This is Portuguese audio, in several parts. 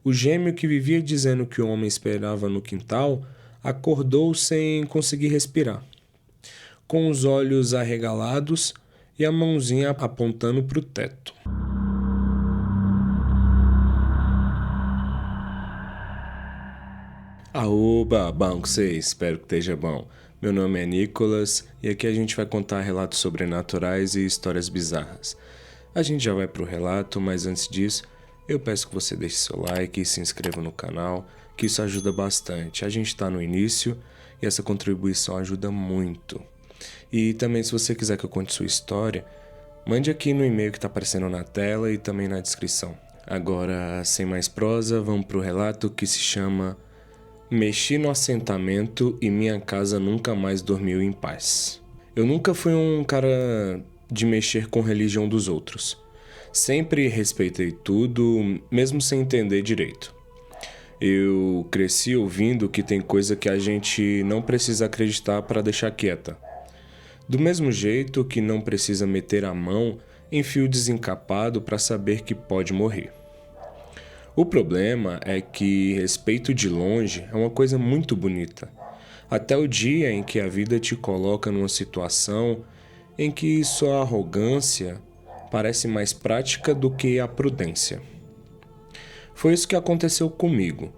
O gêmeo que vivia dizendo que o homem esperava no quintal acordou sem conseguir respirar, com os olhos arregalados e a mãozinha apontando para o teto. Aoba, bom com vocês, espero que esteja bom. Meu nome é Nicolas e aqui a gente vai contar relatos sobrenaturais e histórias bizarras. A gente já vai pro relato, mas antes disso, eu peço que você deixe seu like e se inscreva no canal, que isso ajuda bastante. A gente está no início e essa contribuição ajuda muito. E também, se você quiser que eu conte sua história, mande aqui no e-mail que está aparecendo na tela e também na descrição. Agora, sem mais prosa, vamos pro relato que se chama Mexi no assentamento e minha casa nunca mais dormiu em paz. Eu nunca fui um cara de mexer com a religião dos outros. Sempre respeitei tudo, mesmo sem entender direito. Eu cresci ouvindo que tem coisa que a gente não precisa acreditar para deixar quieta. Do mesmo jeito que não precisa meter a mão em fio desencapado para saber que pode morrer. O problema é que respeito de longe é uma coisa muito bonita, até o dia em que a vida te coloca numa situação em que sua arrogância parece mais prática do que a prudência. Foi isso que aconteceu comigo,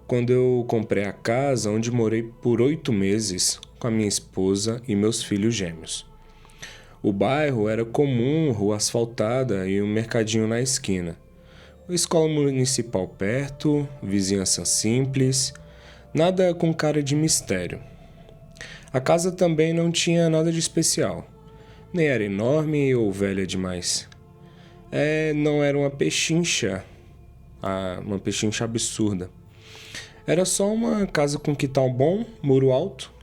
quando eu comprei a casa onde morei por 8 meses com a minha esposa e meus filhos gêmeos. O bairro era comum, rua asfaltada e um mercadinho na esquina. Escola municipal perto, vizinhança simples, nada com cara de mistério. A casa também não tinha nada de especial, nem era enorme ou velha demais. Não era uma pechincha absurda. Era só uma casa com quintal bom, muro alto,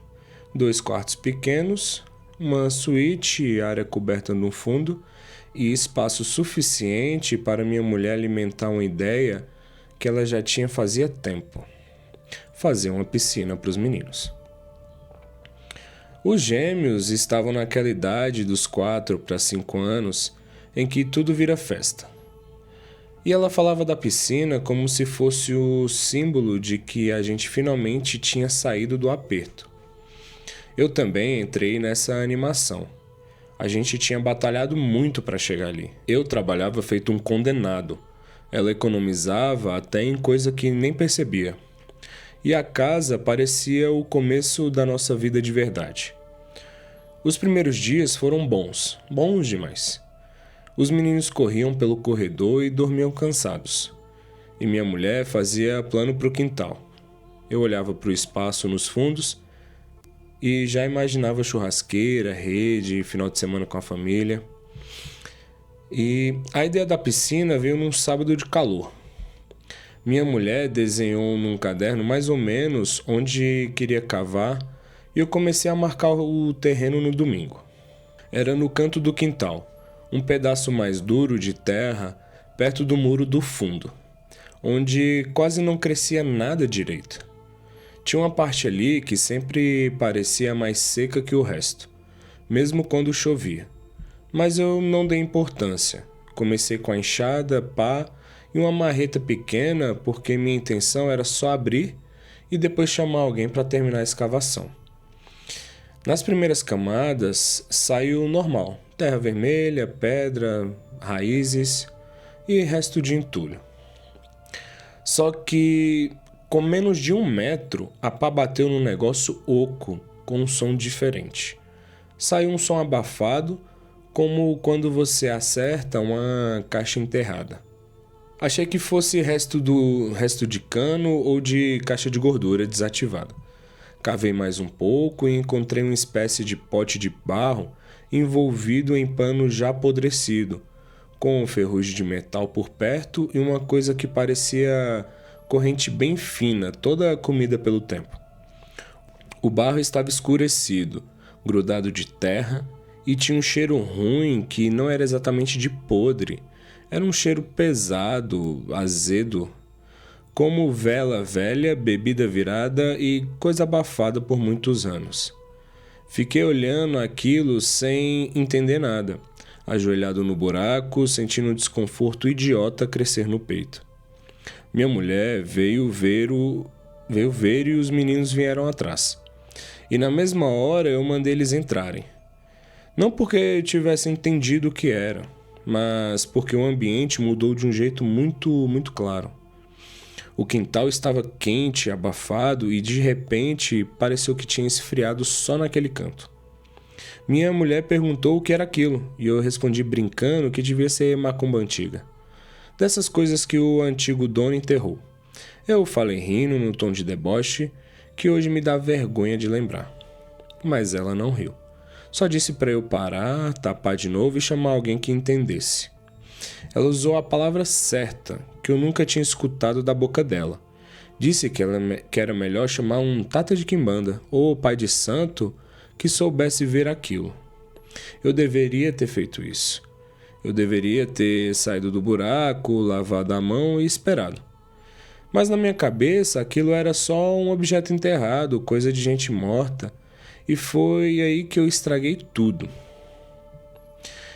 2 quartos pequenos, uma suíte, área coberta no fundo e espaço suficiente para minha mulher alimentar uma ideia que ela já tinha fazia tempo: fazer uma piscina para os meninos. Os gêmeos estavam naquela idade dos 4 para 5 anos em que tudo vira festa. E ela falava da piscina como se fosse o símbolo de que a gente finalmente tinha saído do aperto. Eu também entrei nessa animação. A gente tinha batalhado muito para chegar ali. Eu trabalhava feito um condenado. Ela economizava até em coisa que nem percebia. E a casa parecia o começo da nossa vida de verdade. Os primeiros dias foram bons demais. Os meninos corriam pelo corredor e dormiam cansados. E minha mulher fazia plano para o quintal. Eu olhava para o espaço nos fundos e já imaginava churrasqueira, rede, final de semana com a família. E a ideia da piscina veio num sábado de calor. Minha mulher desenhou num caderno mais ou menos onde queria cavar e eu comecei a marcar o terreno no domingo. Era no canto do quintal, um pedaço mais duro de terra perto do muro do fundo, onde quase não crescia nada direito. Tinha uma parte ali que sempre parecia mais seca que o resto, mesmo quando chovia. Mas eu não dei importância. Comecei com a enxada, pá e uma marreta pequena porque minha intenção era só abrir e depois chamar alguém para terminar a escavação. Nas primeiras camadas saiu normal: terra vermelha, pedra, raízes e resto de entulho. Só que com menos de 1 metro, a pá bateu num negócio oco, com um som diferente. Saiu um som abafado, como quando você acerta uma caixa enterrada. Achei que fosse resto de cano ou de caixa de gordura desativada. Cavei mais um pouco e encontrei uma espécie de pote de barro envolvido em pano já apodrecido, com um ferrugem de metal por perto e uma coisa que parecia corrente bem fina, toda comida pelo tempo. O barro estava escurecido, grudado de terra, e tinha um cheiro ruim que não era exatamente de podre. Era um cheiro pesado, azedo, como vela velha, bebida virada e coisa abafada por muitos anos. Fiquei olhando aquilo sem entender nada, ajoelhado no buraco, sentindo um desconforto idiota crescer no peito. Minha mulher veio ver e os meninos vieram atrás. E na mesma hora eu mandei eles entrarem. Não porque tivesse entendido o que era, mas porque o ambiente mudou de um jeito muito claro. O quintal estava quente, abafado e de repente pareceu que tinha esfriado só naquele canto. Minha mulher perguntou o que era aquilo e eu respondi brincando que devia ser macumba antiga. Dessas coisas que o antigo dono enterrou. Eu falei rindo no tom de deboche que hoje me dá vergonha de lembrar. Mas ela não riu. Só disse para eu parar, tapar de novo e chamar alguém que entendesse. Ela usou a palavra certa, que eu nunca tinha escutado da boca dela. Disse que era melhor chamar um tata de quimbanda ou pai de santo que soubesse ver aquilo. Eu deveria ter feito isso. Eu deveria ter saído do buraco, lavado a mão e esperado. Mas na minha cabeça aquilo era só um objeto enterrado, coisa de gente morta. E foi aí que eu estraguei tudo.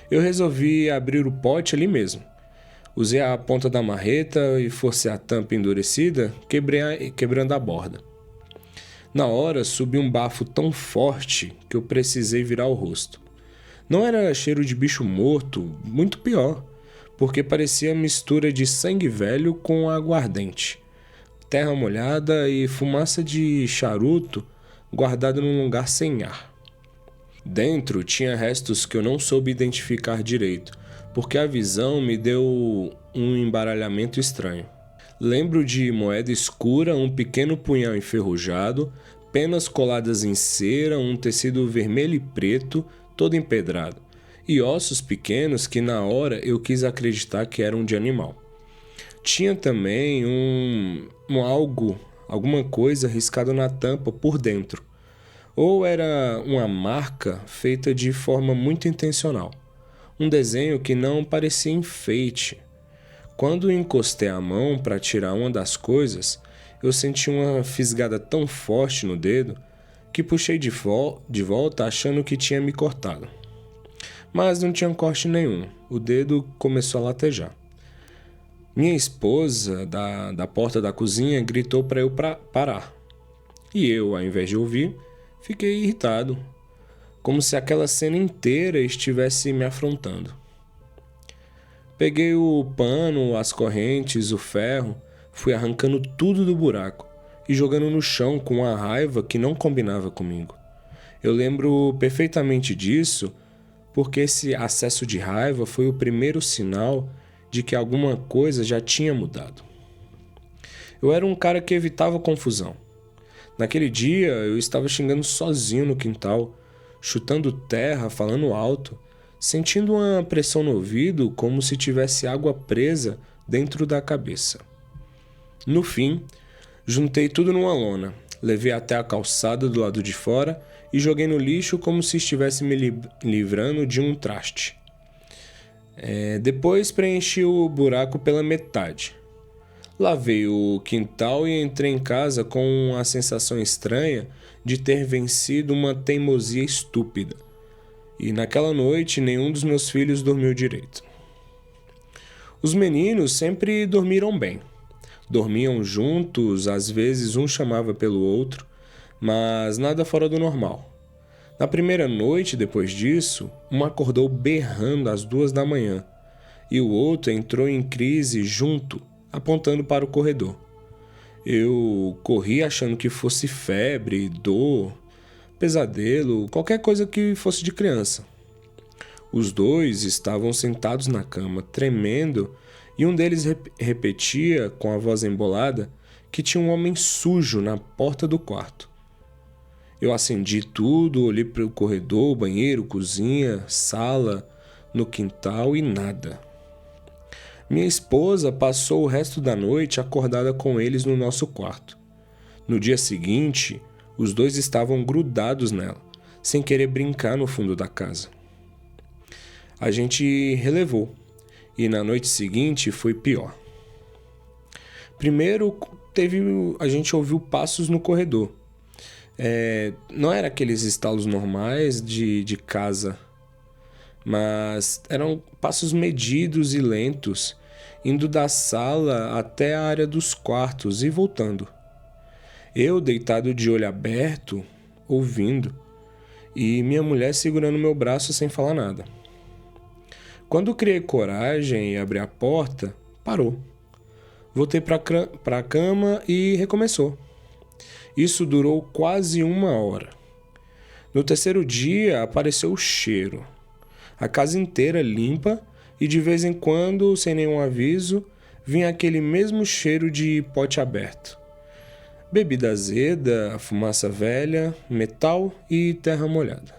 Eu resolvi abrir o pote ali mesmo. Usei a ponta da marreta e forcei a tampa endurecida, quebrando a borda. Na hora subiu um bafo tão forte que eu precisei virar o rosto. Não era cheiro de bicho morto, muito pior, porque parecia mistura de sangue velho com aguardente, terra molhada e fumaça de charuto guardada num lugar sem ar. Dentro tinha restos que eu não soube identificar direito, porque a visão me deu um embaralhamento estranho. Lembro de moeda escura, um pequeno punhal enferrujado, penas coladas em cera, um tecido vermelho e preto, todo empedrado, e ossos pequenos que na hora eu quis acreditar que eram de animal. Tinha também alguma coisa riscada na tampa por dentro. Ou era uma marca feita de forma muito intencional. Um desenho que não parecia enfeite. Quando encostei a mão para tirar uma das coisas, eu senti uma fisgada tão forte no dedo que puxei de volta achando que tinha me cortado. Mas não tinha corte nenhum. O dedo começou a latejar. Minha esposa, da porta da cozinha, gritou para eu parar. E eu, ao invés de ouvir, fiquei irritado, como se aquela cena inteira estivesse me afrontando. Peguei o pano, as correntes, o ferro, fui arrancando tudo do buraco e jogando no chão com uma raiva que não combinava comigo. Eu lembro perfeitamente disso porque esse acesso de raiva foi o primeiro sinal de que alguma coisa já tinha mudado. Eu era um cara que evitava confusão. Naquele dia, eu estava xingando sozinho no quintal, chutando terra, falando alto, sentindo uma pressão no ouvido como se tivesse água presa dentro da cabeça. No fim, juntei tudo numa lona, levei até a calçada do lado de fora e joguei no lixo como se estivesse me livrando de um traste. Depois preenchi o buraco pela metade. Lavei o quintal e entrei em casa com a sensação estranha de ter vencido uma teimosia estúpida. E naquela noite nenhum dos meus filhos dormiu direito. Os meninos sempre dormiram bem. Dormiam juntos, às vezes um chamava pelo outro, mas nada fora do normal. Na primeira noite depois disso, um acordou berrando às 2 da manhã e o outro entrou em crise junto, apontando para o corredor. Eu corri achando que fosse febre, dor, pesadelo, qualquer coisa que fosse de criança. Os dois estavam sentados na cama, tremendo, e um deles repetia, com a voz embolada, que tinha um homem sujo na porta do quarto. Eu acendi tudo, olhei para o corredor, banheiro, cozinha, sala, no quintal e nada. Minha esposa passou o resto da noite acordada com eles no nosso quarto. No dia seguinte, os dois estavam grudados nela, sem querer brincar no fundo da casa. A gente relevou, e na noite seguinte foi pior. Primeiro, a gente ouviu passos no corredor. Não era aqueles estalos normais de casa, mas eram passos medidos e lentos, indo da sala até a área dos quartos e voltando. Eu deitado de olho aberto, ouvindo, e minha mulher segurando meu braço sem falar nada. Quando criei coragem e abri a porta, parou. Voltei para a cama e recomeçou. Isso durou quase 1 hora. No terceiro dia apareceu o cheiro. A casa inteira limpa e de vez em quando, sem nenhum aviso, vinha aquele mesmo cheiro de pote aberto. Bebida azeda, fumaça velha, metal e terra molhada.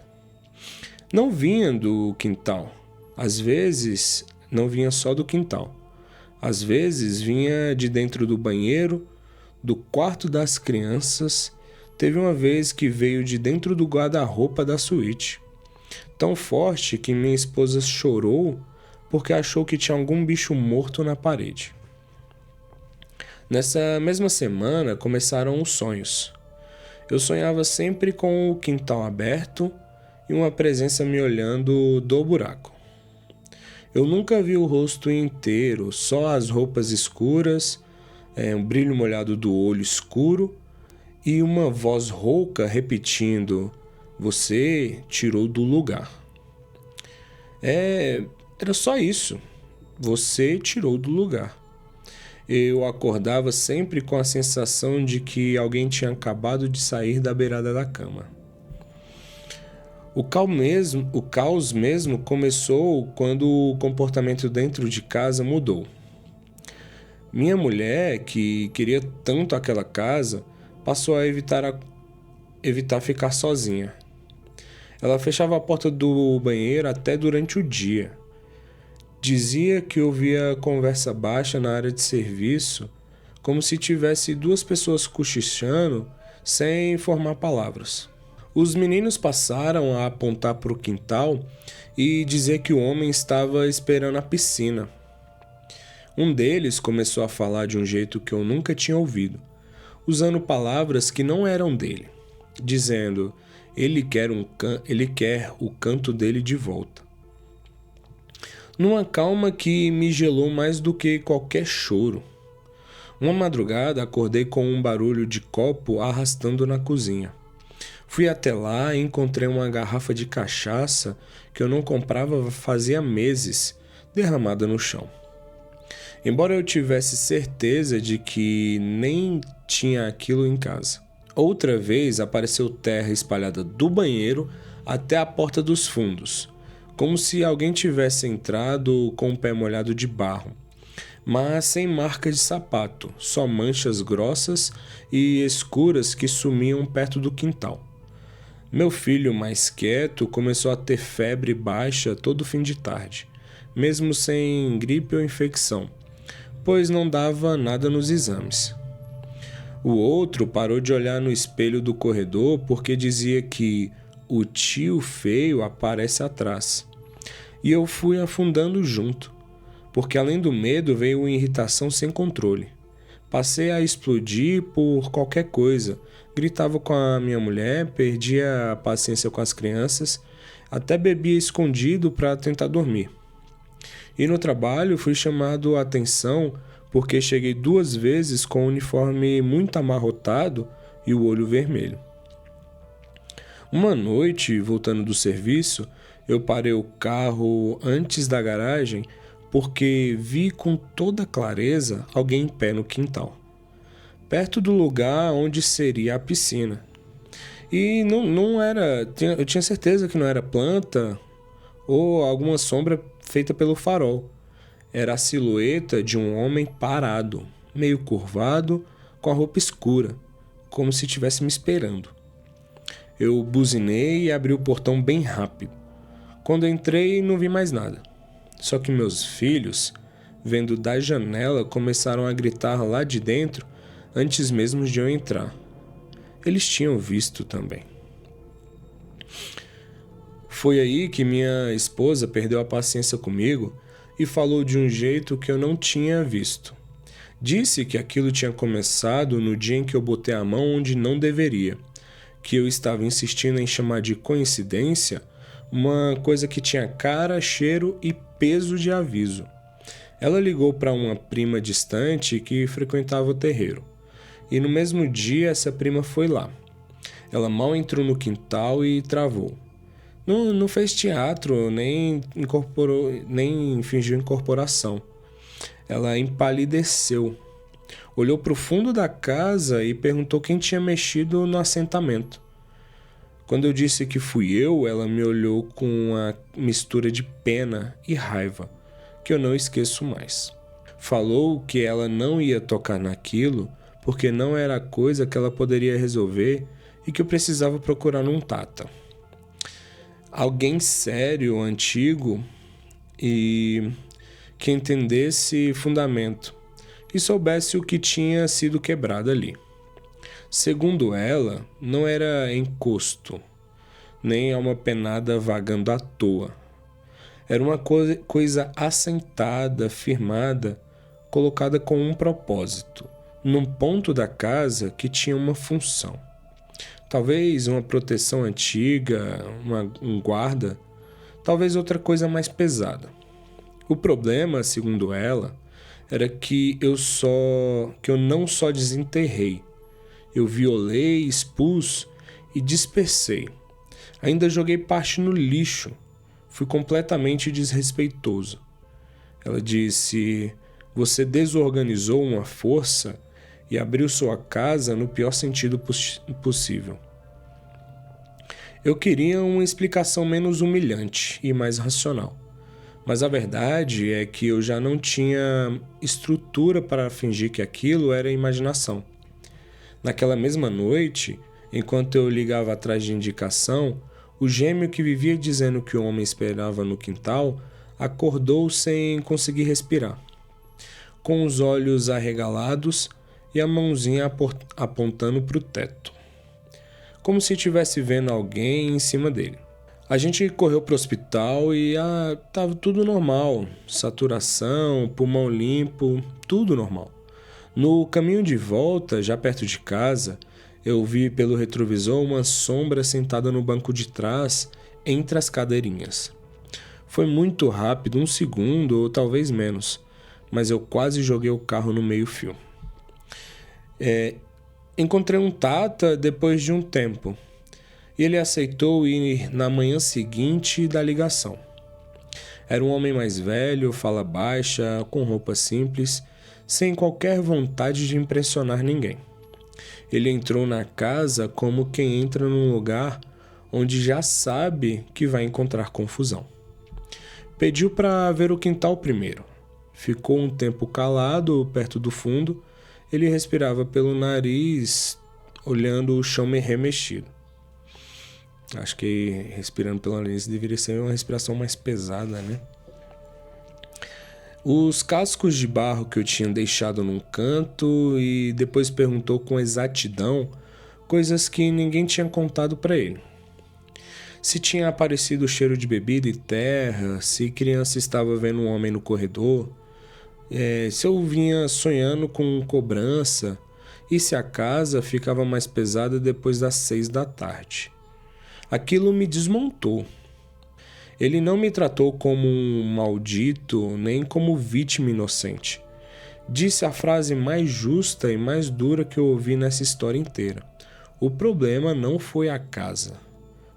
Não vinha do quintal. Às vezes, não vinha só do quintal. Às vezes, vinha de dentro do banheiro, do quarto das crianças. Teve uma vez que veio de dentro do guarda-roupa da suíte. Tão forte que minha esposa chorou porque achou que tinha algum bicho morto na parede. Nessa mesma semana começaram os sonhos. Eu sonhava sempre com o quintal aberto e uma presença me olhando do buraco. Eu nunca vi o rosto inteiro, só as roupas escuras, um brilho molhado do olho escuro e uma voz rouca repetindo: "Você tirou do lugar." Era só isso. Você tirou do lugar. Eu acordava sempre com a sensação de que alguém tinha acabado de sair da beirada da cama. O caos mesmo começou quando o comportamento dentro de casa mudou. Minha mulher, que queria tanto aquela casa, passou a evitar ficar sozinha. Ela fechava a porta do banheiro até durante o dia. Dizia que ouvia conversa baixa na área de serviço, como se tivesse 2 pessoas cochichando sem formar palavras. Os meninos passaram a apontar para o quintal e dizer que o homem estava esperando a piscina. Um deles começou a falar de um jeito que eu nunca tinha ouvido, usando palavras que não eram dele, dizendo: ele quer o canto dele de volta. Numa calma que me gelou mais do que qualquer choro. Uma madrugada acordei com um barulho de copo arrastando na cozinha. Fui até lá e encontrei uma garrafa de cachaça que eu não comprava fazia meses, derramada no chão. Embora eu tivesse certeza de que nem tinha aquilo em casa. Outra vez apareceu terra espalhada do banheiro até a porta dos fundos, como se alguém tivesse entrado com o pé molhado de barro, mas sem marca de sapato, só manchas grossas e escuras que sumiam perto do quintal. Meu filho, mais quieto, começou a ter febre baixa todo fim de tarde, mesmo sem gripe ou infecção, pois não dava nada nos exames. O outro parou de olhar no espelho do corredor porque dizia que o tio feio aparece atrás. E eu fui afundando junto, porque além do medo veio uma irritação sem controle. Passei a explodir por qualquer coisa, gritava com a minha mulher, perdia a paciência com as crianças, até bebia escondido para tentar dormir. E no trabalho fui chamado a atenção porque cheguei 2 vezes com o uniforme muito amarrotado e o olho vermelho. Uma noite, voltando do serviço, eu parei o carro antes da garagem porque vi com toda clareza alguém em pé no quintal, perto do lugar onde seria a piscina. E não era, eu tinha certeza que não era planta ou alguma sombra feita pelo farol. Era a silhueta de um homem parado, meio curvado, com a roupa escura, como se estivesse me esperando. Eu buzinei e abri o portão bem rápido. Quando entrei, não vi mais nada. Só que meus filhos, vendo da janela, começaram a gritar lá de dentro antes mesmo de eu entrar. Eles tinham visto também. Foi aí que minha esposa perdeu a paciência comigo e falou de um jeito que eu não tinha visto. Disse que aquilo tinha começado no dia em que eu botei a mão onde não deveria, que eu estava insistindo em chamar de coincidência uma coisa que tinha cara, cheiro e peso de aviso. Ela ligou para uma prima distante que frequentava o terreiro. E no mesmo dia essa prima foi lá. Ela mal entrou no quintal e travou. Não fez teatro, nem fingiu incorporação. Ela empalideceu. Olhou para o fundo da casa e perguntou quem tinha mexido no assentamento. Quando eu disse que fui eu, ela me olhou com uma mistura de pena e raiva, que eu não esqueço mais. Falou que ela não ia tocar naquilo porque não era coisa que ela poderia resolver e que eu precisava procurar um tata. Alguém sério, antigo e que entendesse fundamento e soubesse o que tinha sido quebrado ali. Segundo ela, não era encosto, nem uma penada vagando à toa. Era uma coisa assentada, firmada, colocada com um propósito, num ponto da casa que tinha uma função. Talvez uma proteção antiga, um guarda, talvez outra coisa mais pesada. O problema, segundo ela, era que eu não só desenterrei, eu violei, expus e dispersei. Ainda joguei parte no lixo. Fui completamente desrespeitoso. Ela disse: "Você desorganizou uma força e abriu sua casa no pior sentido possível." Eu queria uma explicação menos humilhante e mais racional. Mas a verdade é que eu já não tinha estrutura para fingir que aquilo era imaginação. Naquela mesma noite, enquanto eu ligava atrás de indicação, o gêmeo que vivia dizendo que o homem esperava no quintal acordou sem conseguir respirar, com os olhos arregalados e a mãozinha apontando para o teto, como se estivesse vendo alguém em cima dele. A gente correu para o hospital e estava tudo normal, saturação, pulmão limpo, tudo normal. No caminho de volta, já perto de casa, eu vi pelo retrovisor uma sombra sentada no banco de trás, entre as cadeirinhas. Foi muito rápido, 1 segundo ou talvez menos, mas eu quase joguei o carro no meio-fio. Encontrei um tata depois de um tempo, e ele aceitou ir na manhã seguinte da ligação. Era um homem mais velho, fala baixa, com roupa simples, sem qualquer vontade de impressionar ninguém. Ele entrou na casa como quem entra num lugar onde já sabe que vai encontrar confusão. Pediu para ver o quintal primeiro. Ficou um tempo calado perto do fundo. Ele respirava pelo nariz, olhando o chão remexido. Acho que respirando pelo nariz deveria ser uma respiração mais pesada, né? Os cascos de barro que eu tinha deixado num canto e depois perguntou com exatidão coisas que ninguém tinha contado para ele. Se tinha aparecido o cheiro de bebida e terra, se criança estava vendo um homem no corredor, se eu vinha sonhando com cobrança e se a casa ficava mais pesada depois das 6 da tarde. Aquilo me desmontou. Ele não me tratou como um maldito, nem como vítima inocente. Disse a frase mais justa e mais dura que eu ouvi nessa história inteira. O problema não foi a casa.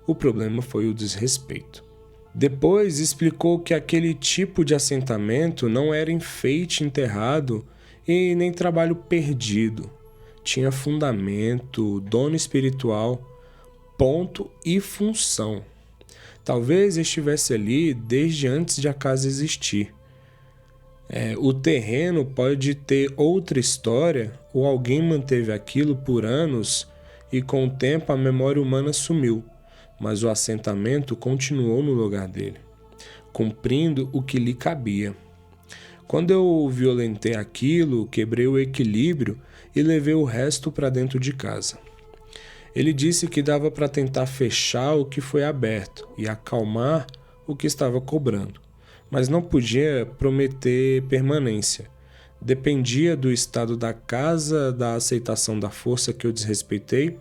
O problema foi o desrespeito. Depois explicou que aquele tipo de assentamento não era enfeite enterrado e nem trabalho perdido. Tinha fundamento, dono espiritual, ponto e função. Talvez estivesse ali desde antes de a casa existir. O terreno pode ter outra história ou alguém manteve aquilo por anos e com o tempo a memória humana sumiu, mas o assentamento continuou no lugar dele, cumprindo o que lhe cabia. Quando eu violentei aquilo, quebrei o equilíbrio e levei o resto para dentro de casa. Ele disse que dava para tentar fechar o que foi aberto e acalmar o que estava cobrando, mas não podia prometer permanência. Dependia do estado da casa, da aceitação da força que eu desrespeitei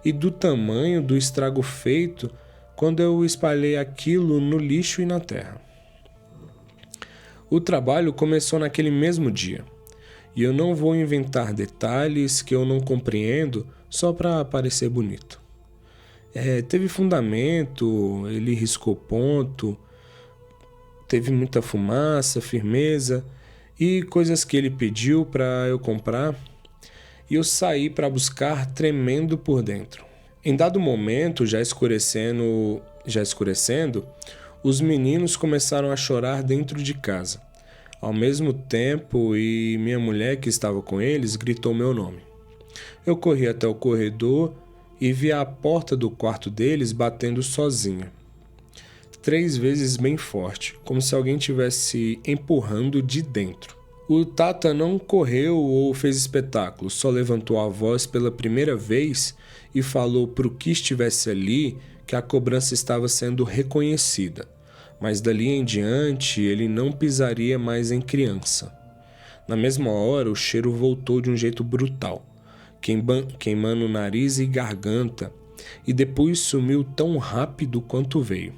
e do tamanho do estrago feito quando eu espalhei aquilo no lixo e na terra. O trabalho começou naquele mesmo dia, e eu não vou inventar detalhes que eu não compreendo só para parecer bonito. Teve fundamento, ele riscou ponto, teve muita fumaça, firmeza e coisas que ele pediu para eu comprar, e eu saí para buscar tremendo por dentro. Em dado momento, já escurecendo, os meninos começaram a chorar dentro de casa. Ao mesmo tempo, e minha mulher que estava com eles gritou meu nome. Eu corri até o corredor e vi a porta do quarto deles batendo sozinha. 3 vezes bem forte, como se alguém estivesse empurrando de dentro. O Tata não correu ou fez espetáculo, só levantou a voz pela primeira vez e falou para o que estivesse ali que a cobrança estava sendo reconhecida, mas dali em diante ele não pisaria mais em criança. Na mesma hora, o cheiro voltou de um jeito brutal, queimando nariz e garganta, e depois sumiu tão rápido quanto veio.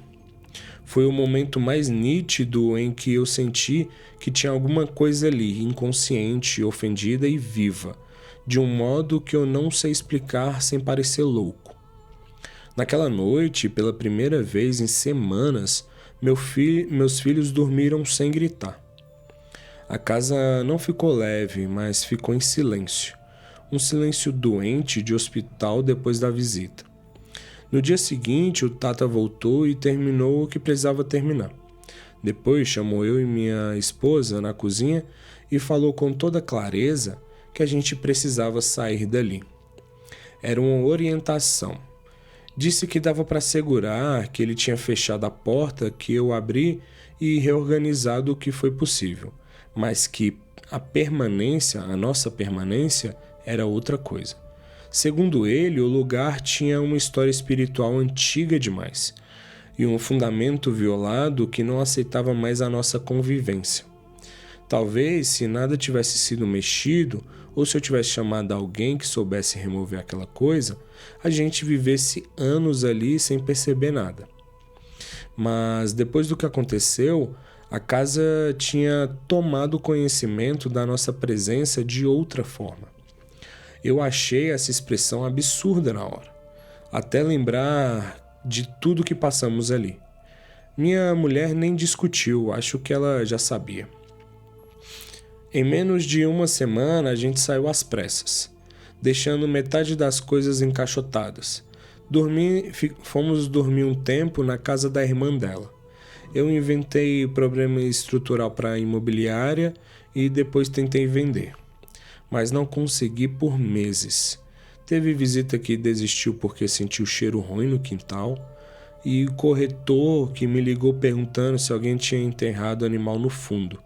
Foi o momento mais nítido em que eu senti que tinha alguma coisa ali, inconsciente, ofendida e viva, de um modo que eu não sei explicar sem parecer louco. Naquela noite, pela primeira vez em semanas, meus filhos dormiram sem gritar. A casa não ficou leve, mas ficou em silêncio. Um silêncio doente de hospital depois da visita. No dia seguinte, o Tata voltou e terminou o que precisava terminar. Depois chamou eu e minha esposa na cozinha e falou com toda clareza que a gente precisava sair dali. Era uma orientação. Disse que dava para assegurar que ele tinha fechado a porta que eu abri e reorganizado o que foi possível, mas que a nossa permanência, era outra coisa. Segundo ele, o lugar tinha uma história espiritual antiga demais e um fundamento violado que não aceitava mais a nossa convivência. Talvez, se nada tivesse sido mexido, ou se eu tivesse chamado alguém que soubesse remover aquela coisa, a gente vivesse anos ali sem perceber nada. Mas depois do que aconteceu, a casa tinha tomado conhecimento da nossa presença de outra forma. Eu achei essa expressão absurda na hora, até lembrar de tudo que passamos ali. Minha mulher nem discutiu, acho que ela já sabia. Em menos de uma semana, a gente saiu às pressas, deixando metade das coisas encaixotadas. Fomos dormir um tempo na casa da irmã dela. Eu inventei problema estrutural para a imobiliária e depois tentei vender. Mas não consegui por meses. Teve visita que desistiu porque sentiu cheiro ruim no quintal, e corretor que me ligou perguntando se alguém tinha enterrado animal no fundo.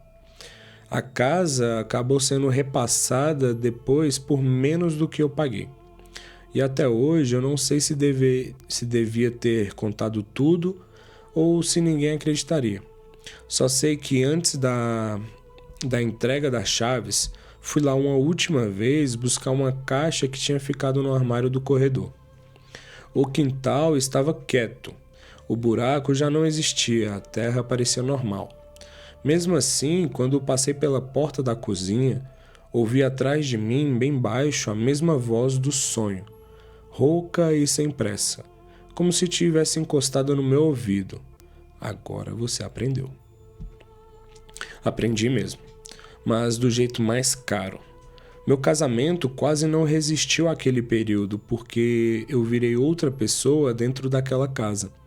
A casa acabou sendo repassada depois por menos do que eu paguei. E até hoje eu não sei se devia ter contado tudo ou se ninguém acreditaria. Só sei que antes da entrega das chaves, fui lá uma última vez buscar uma caixa que tinha ficado no armário do corredor. O quintal estava quieto. O buraco já não existia, a terra parecia normal. Mesmo assim, quando passei pela porta da cozinha, ouvi atrás de mim, bem baixo, a mesma voz do sonho, rouca e sem pressa, como se tivesse encostado no meu ouvido. Agora você aprendeu. Aprendi mesmo, mas do jeito mais caro. Meu casamento quase não resistiu àquele período porque eu virei outra pessoa dentro daquela casa.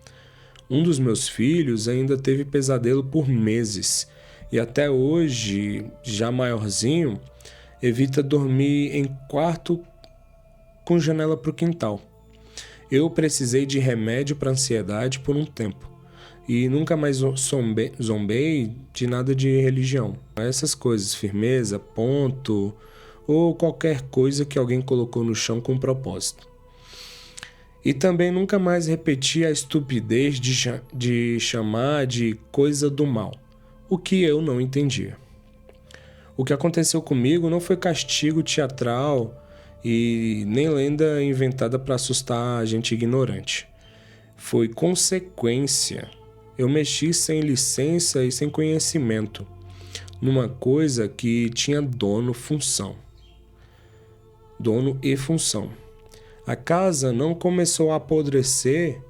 Um dos meus filhos ainda teve pesadelo por meses e até hoje, já maiorzinho, evita dormir em quarto com janela para o quintal. Eu precisei de remédio para ansiedade por um tempo e nunca mais zombei de nada de religião. Essas coisas, firmeza, ponto ou qualquer coisa que alguém colocou no chão com propósito. E também nunca mais repeti a estupidez de chamar de coisa do mal, o que eu não entendia. O que aconteceu comigo não foi castigo teatral e nem lenda inventada para assustar a gente ignorante. Foi consequência. Eu mexi sem licença e sem conhecimento. numa coisa que tinha dono e função. A casa não começou a apodrecer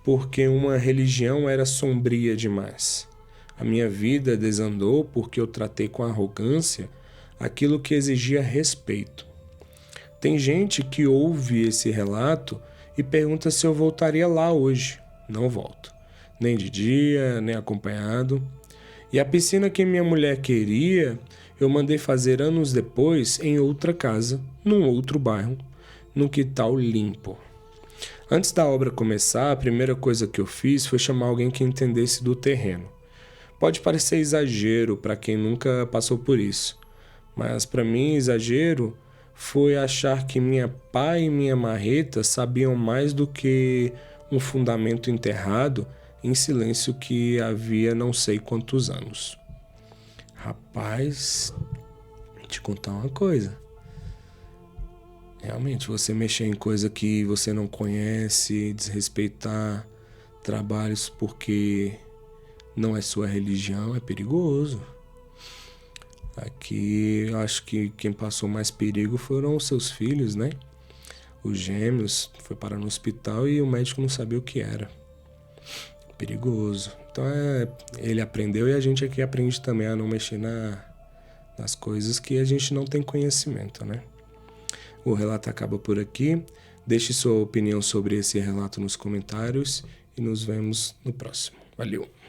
porque uma religião era sombria demais. A minha vida desandou porque eu tratei com arrogância aquilo que exigia respeito. Tem gente que ouve esse relato e pergunta se eu voltaria lá hoje. Não volto. Nem de dia, nem acompanhado. E a piscina que minha mulher queria, eu mandei fazer anos depois em outra casa, num outro bairro, num quintal limpo. Antes da obra começar, a primeira coisa que eu fiz foi chamar alguém que entendesse do terreno. Pode parecer exagero para quem nunca passou por isso, mas para mim exagero foi achar que minha pá e minha marreta sabiam mais do que um fundamento enterrado em silêncio que havia não sei quantos anos. Rapaz, vou te contar uma coisa. Realmente, você mexer em coisa que você não conhece, desrespeitar trabalhos porque não é sua religião, é perigoso. Aqui, eu acho que quem passou mais perigo foram os seus filhos, né? Os gêmeos, foi parar no hospital e o médico não sabia o que era. Perigoso. Então, ele aprendeu e a gente aqui aprende também a não mexer nas coisas que a gente não tem conhecimento, né? O relato acaba por aqui. Deixe sua opinião sobre esse relato nos comentários e nos vemos no próximo. Valeu!